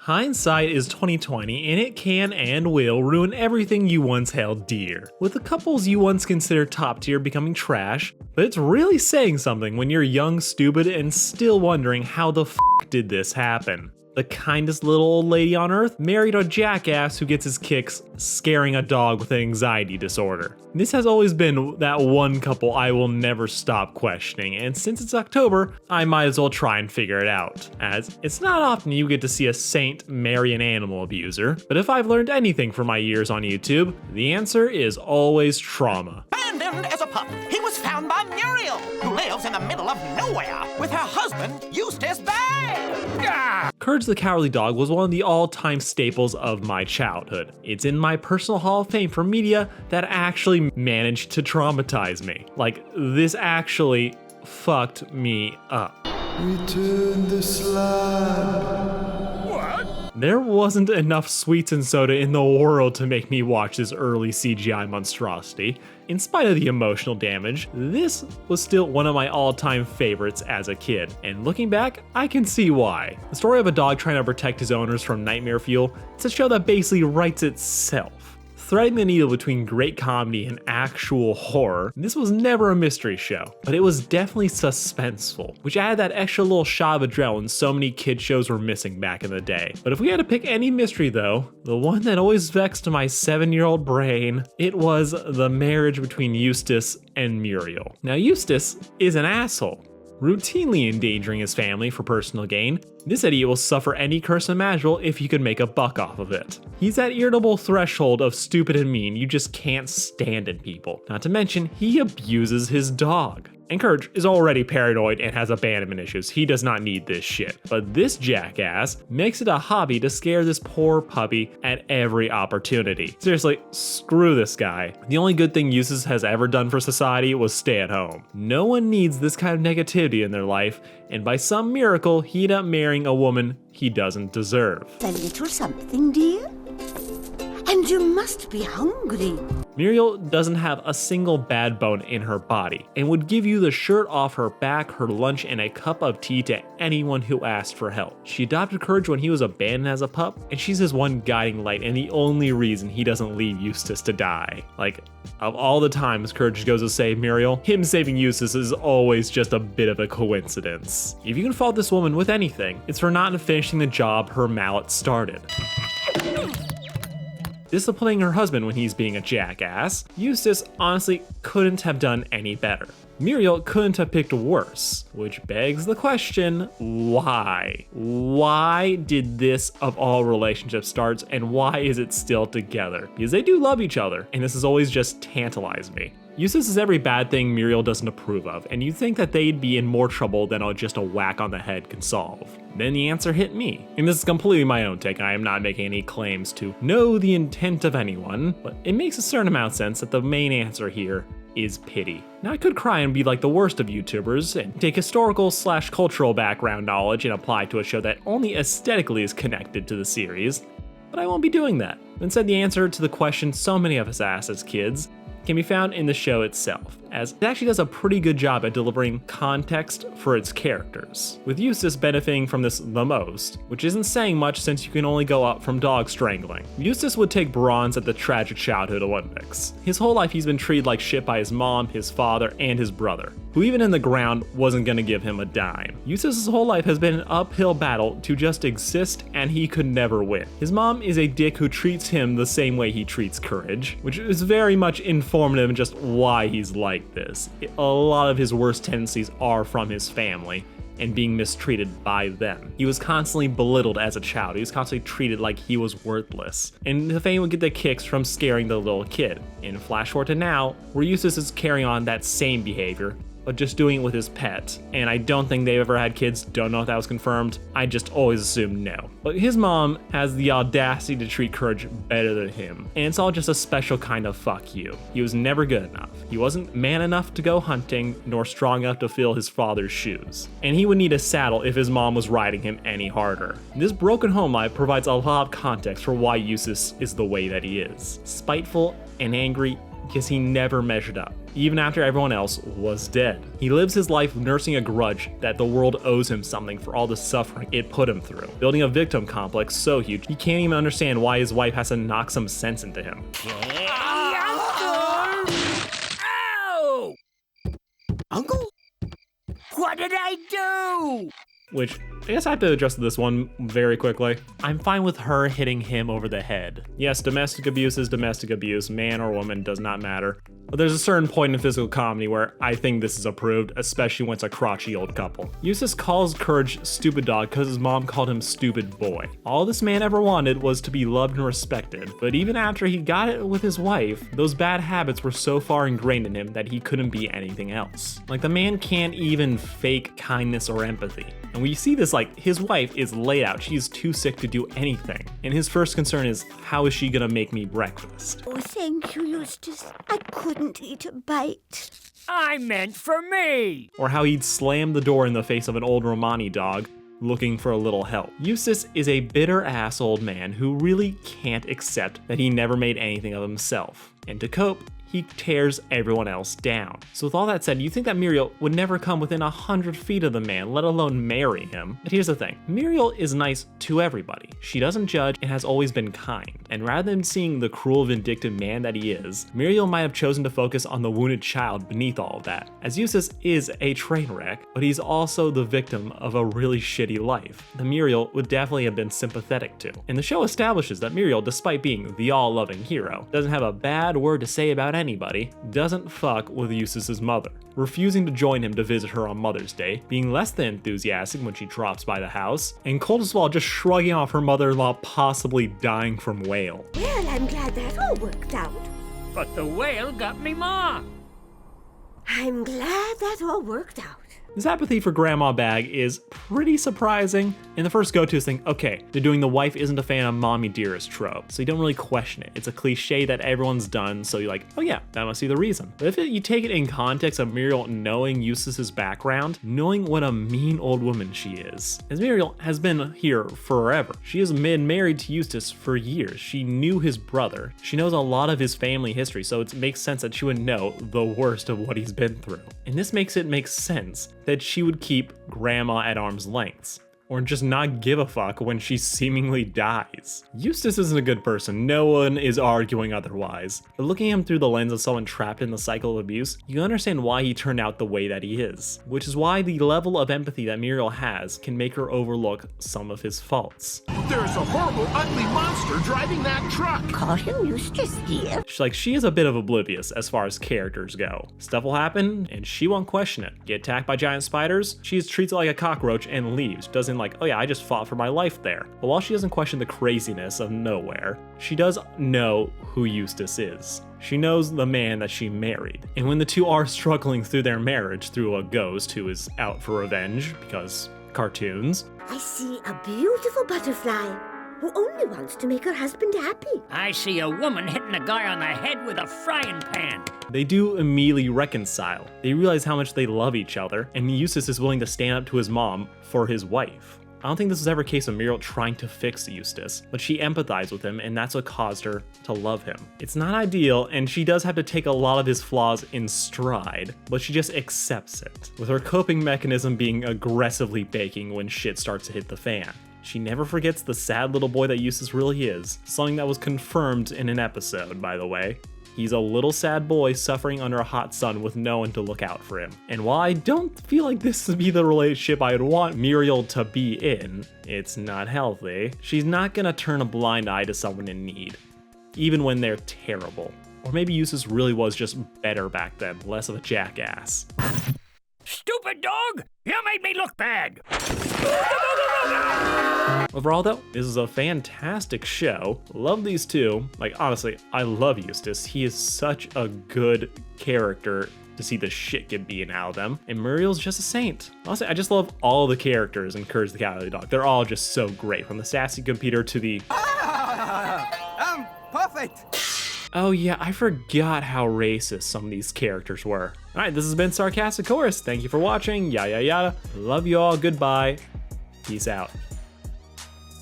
Hindsight is 2020, and it can and will ruin everything you once held dear. With the couples you once considered top tier becoming trash, but it's really saying something when you're young, stupid, and still wondering how the f did this happen. The kindest little old lady on earth married a jackass who gets his kicks scaring a dog with an anxiety disorder. This has always been that one couple I will never stop questioning, and since it's October, I might as well try and figure it out, as it's not often you get to see a saint marry an animal abuser. But if I've learned anything from my years on YouTube, the answer is always trauma. Abandoned as a pup, he was found by Muriel, who lives in the middle of nowhere with her husband, Eustace. Courage the Cowardly Dog was one of the all-time staples of my childhood. It's in my personal Hall of Fame for media that actually managed to traumatize me. Like, this actually fucked me up. Return the slab. There wasn't enough sweets and soda in the world to make me watch this early CGI monstrosity. In spite of the emotional damage, this was still one of my all-time favorites as a kid, and looking back, I can see why. The story of a dog trying to protect his owners from nightmare fuel, it's a show that basically writes itself. Threading the needle between great comedy and actual horror, this was never a mystery show, but it was definitely suspenseful, which added that extra little shot of adrenaline so many kid shows were missing back in the day. But if we had to pick any mystery though, the one that always vexed my 7-year-old brain, it was the marriage between Eustace and Muriel. Now Eustace is an asshole, routinely endangering his family for personal gain. This idiot will suffer any curse imaginable if he could make a buck off of it. He's that irritable threshold of stupid and mean you just can't stand in people. Not to mention, he abuses his dog. And Courage is already paranoid and has abandonment issues. He does not need this shit. But this jackass makes it a hobby to scare this poor puppy at every opportunity. Seriously, screw this guy. The only good thing Eustace has ever done for society was stay at home. No one needs this kind of negativity in their life, and by some miracle, he ended up marrying a woman he doesn't deserve. A little something, dear? And you must be hungry. Muriel doesn't have a single bad bone in her body and would give you the shirt off her back, her lunch, and a cup of tea to anyone who asked for help. She adopted Courage when he was abandoned as a pup, and she's his one guiding light and the only reason he doesn't leave Eustace to die. Like, of all the times Courage goes to save Muriel, him saving Eustace is always just a bit of a coincidence. If you can fault this woman with anything, it's for not finishing the job her mallet started. Disciplining her husband when he's being a jackass, Eustace honestly couldn't have done any better. Muriel couldn't have picked worse, which begs the question, why? Why did this of all relationships start, and why is it still together? Because they do love each other, and this has always just tantalized me. Eustace is every bad thing Muriel doesn't approve of, and you'd think that they'd be in more trouble than just a whack on the head can solve. Then the answer hit me. And this is completely my own take. I am not making any claims to know the intent of anyone, but it makes a certain amount of sense that the main answer here is pity. Now I could cry and be like the worst of YouTubers and take historical/cultural background knowledge and apply it to a show that only aesthetically is connected to the series, but I won't be doing that. Instead, the answer to the question so many of us asked as kids can be found in the show itself, as it actually does a pretty good job at delivering context for its characters, with Eustace benefiting from this the most, which isn't saying much since you can only go up from dog strangling. Eustace would take bronze at the tragic childhood Olympics. His whole life he's been treated like shit by his mom, his father, and his brother, who even in the ground wasn't gonna give him a dime. Eustace's whole life has been an uphill battle to just exist, and he could never win. His mom is a dick who treats him the same way he treats Courage, which is very much informative in just why he's like this. A lot of his worst tendencies are from his family and being mistreated by them. He was constantly belittled as a child. He was constantly treated like he was worthless. And the family would get the kicks from scaring the little kid. And flash forward to now, where Eustace is carrying on that same behavior, but just doing it with his pet. And I don't think they've ever had kids, don't know if that was confirmed. I just always assumed no. But his mom has the audacity to treat Courage better than him. And it's all just a special kind of fuck you. He was never good enough. He wasn't man enough to go hunting, nor strong enough to fill his father's shoes. And he would need a saddle if his mom was riding him any harder. This broken home life provides a lot of context for why Eustace is the way that he is. Spiteful and angry because he never measured up, even after everyone else was dead. He lives his life nursing a grudge that the world owes him something for all the suffering it put him through, building a victim complex so huge he can't even understand why his wife has to knock some sense into him. Ow! Uncle? What did I do? Which, I guess I have to address this one very quickly. I'm fine with her hitting him over the head. Yes, domestic abuse is domestic abuse, man or woman, does not matter. But there's a certain point in physical comedy where I think this is approved, especially when it's a crotchety old couple. Eustace calls Courage stupid dog because his mom called him stupid boy. All this man ever wanted was to be loved and respected, but even after he got it with his wife, those bad habits were so far ingrained in him that he couldn't be anything else. Like, the man can't even fake kindness or empathy. And we see this, like, his wife is laid out, she's too sick to do anything. And his first concern is, how is she gonna make me breakfast? Oh, thank you, Eustace. I couldn't eat a bite. I meant for me. Or how he'd slam the door in the face of an old Romani dog looking for a little help. Eustace is a bitter-ass old man who really can't accept that he never made anything of himself. And to cope, he tears everyone else down. So with all that said, you think that Muriel would never come within 100 feet of the man, let alone marry him. But here's the thing, Muriel is nice to everybody. She doesn't judge and has always been kind. And rather than seeing the cruel, vindictive man that he is, Muriel might have chosen to focus on the wounded child beneath all of that. As Eustace is a train wreck, but he's also the victim of a really shitty life that Muriel would definitely have been sympathetic to. And the show establishes that Muriel, despite being the all-loving hero, doesn't have a bad word to say about anybody, doesn't fuck with Eustace's mother, refusing to join him to visit her on Mother's Day, being less than enthusiastic when she drops by the house, and coldest of all, just shrugging off her mother-in-law possibly dying from whale. Well, I'm glad that all worked out. But the whale got me, Ma. I'm glad that all worked out. This apathy for Grandma Bag is pretty surprising. And the first go-to is think, okay, they're doing the wife isn't a fan of mommy dearest trope, so you don't really question it. It's a cliche that everyone's done, so you're like, oh yeah, that must be the reason. But if you take it in context of Muriel knowing Eustace's background, knowing what a mean old woman she is, as Muriel has been here forever. She has been married to Eustace for years. She knew his brother. She knows a lot of his family history, so it makes sense that she would know the worst of what he's been through. And this makes it make sense that she would keep Grandma at arm's length, or just not give a fuck when she seemingly dies. Eustace isn't a good person, no one is arguing otherwise, but looking at him through the lens of someone trapped in the cycle of abuse, you understand why he turned out the way that he is, which is why the level of empathy that Muriel has can make her overlook some of his faults. There's a horrible, ugly monster driving that truck. Caution Eustace here. She is a bit of oblivious as far as characters go. Stuff will happen, and she won't question it. Get attacked by giant spiders, she treats it like a cockroach and leaves. Doesn't like, oh yeah, I just fought for my life there. But while she doesn't question the craziness of nowhere, she does know who Eustace is. She knows the man that she married. And when the two are struggling through their marriage through a ghost who is out for revenge, because cartoons, I see a beautiful butterfly who only wants to make her husband happy. I see a woman hitting a guy on the head with a frying pan. they do immediately reconcile. They realize how much they love each other, and Eustace is willing to stand up to his mom for his wife. I don't think this was ever a case of Muriel trying to fix Eustace, but she empathized with him, and that's what caused her to love him. It's not ideal, and she does have to take a lot of his flaws in stride, but she just accepts it, with her coping mechanism being aggressively baking when shit starts to hit the fan. She never forgets the sad little boy that Eustace really is, something that was confirmed in an episode, by the way. He's a little sad boy suffering under a hot sun with no one to look out for him. And while I don't feel like this would be the relationship I'd want Muriel to be in, it's not healthy, she's not gonna turn a blind eye to someone in need, even when they're terrible. Or maybe Eustace really was just better back then, less of a jackass. Stupid dog! You made me look bad! Overall though, this is a fantastic show. Love these two. Like honestly, I love Eustace. He is such a good character to see the shit get beaten out of them. And Muriel's just a saint. Honestly, I just love all the characters in Courage the Cowardly Dog. They're all just so great, from the sassy computer to the... Perfect! Oh yeah, I forgot how racist some of these characters were. Alright, this has been Sarcastic Chorus. Thank you for watching. Yada yada. Love you all. Goodbye. Peace out.